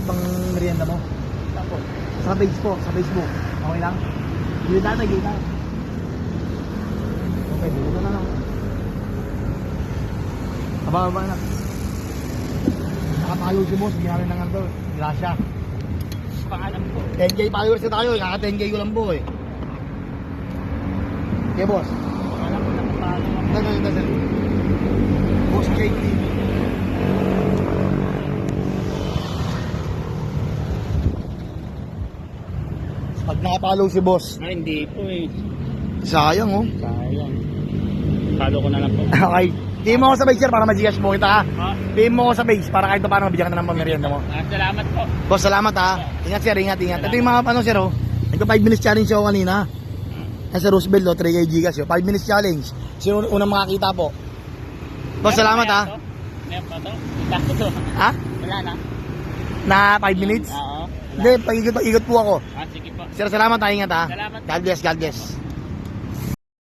Bang merienda mo? Tapos, Sa page po, sa Facebook. Okay lang? Gilid tayo, gilid tayo. Okay, dito na lang. Aba na. Nakatayo si boss, hindi namin nangan to. Grasya. pangalan ko. 10k followers na tayo, kaka 10k ko lang po eh. Okay boss. Alam ko na kung paano. Ito. Boss JT. Pag nakapollow si boss, Ay, hindi po eh. sayang oh. Sayang. Follow ko na lang po. Okay. PM mo ako sa page sir para ma-gcash mo kita ha. Ha? PM mo ako sa page para kahit paano mabigyan ka na ng pamerienda mo. Salamat po. Boss, salamat ha. Ingat sir, ingat. Ito yung mga ano sir oh. Nagka 5 minutes challenge ako kanina. Yan sa Roosevelt oh, 3k Gcash oh. 5 minutes challenge. Sino unang makakita po? Boss, salamat ha. Meron pa to? Bakit to? Ha? Wala na. Na 5 minutes? Oo. Hindi, pag-ikot po ako. Sige po. Sir, salamat ha, ingat ha. Salamat. God bless, God bless.